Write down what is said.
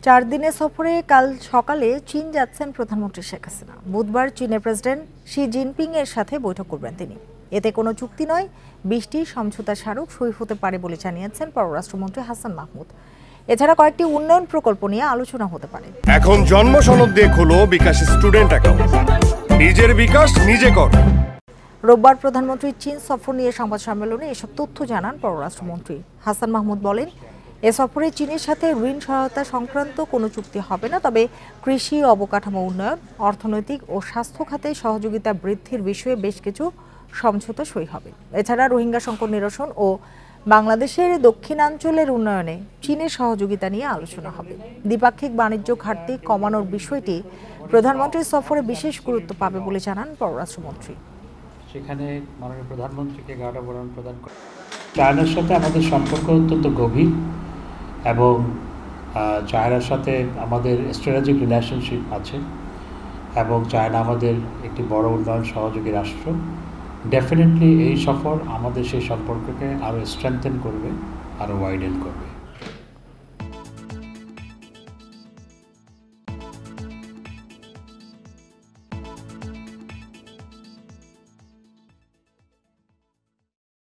4 দিনের সফরে কাল সকালে চীন যাচ্ছেন প্রধানমন্ত্রী শেখ হাসিনা। বুধবার চীনের প্রেসিডেন্ট শি জিনপিং এর সাথে বৈঠক করবেন তিনি। এতে কোনো চুক্তি নয়, 20টি সমঝোতা স্মারক সই হতে পারে বলে জানিয়েছেন পররাষ্ট্রমন্ত্রী হাসান মাহমুদ। এছাড়া কয়েকটি উন্নয়ন প্রকল্প নিয়ে আলোচনা হতে পারে। এখন জন্ম সনদ দিয়ে খোলো বিকাশ স্টুডেন্ট অ্যাকাউন্ট। নিজের বিকাশ নিজে কর। রোববার প্রধানমন্ত্রীর চীন সফর নিয়ে সংবাদ সম্মেলনে এসব তথ্য জানান পররাষ্ট্রমন্ত্রী হাসান মাহমুদ। বলেন, এ সফরে চীনের সাথে ঋণ সহায়তা সংক্রান্ত কোনো চুক্তি হবে না, তবে কৃষি, অবকাঠামো উন্নয়ন, অর্থনৈতিক ও স্বাস্থ্য খাতে সহযোগিতা বৃদ্ধির বিষয়ে বেশ কিছু সমঝোতা সই হবে। এছাড়া রোহিঙ্গা সংকট নিরসন ও বাংলাদেশের দক্ষিণাঞ্চলের উন্নয়নে চীনের সহযোগিতা নিয়ে আলোচনা হবে। দ্বিপাক্ষিক বাণিজ্য ঘাটতি কমানোর বিষয়টি প্রধানমন্ত্রীর সফরে বিশেষ গুরুত্ব পাবে বলে জানান পররাষ্ট্রমন্ত্রী। সেখানে মাননীয় প্রধানমন্ত্রীকে গার্ডাবরণ প্রদান করে। চায়নার সাথে আমাদের সম্পর্ক অত্যন্ত গভীর এবং চায়নার সাথে আমাদের স্ট্র্যাটেজিক রিলেশনশিপ আছে এবং চায়না আমাদের একটি বড় উন্নয়ন সহযোগী রাষ্ট্র। ডেফিনেটলি এই সফর আমাদের সেই সম্পর্ককে আরও স্ট্রেংথেন করবে, আরও ওয়াইডেন করবে।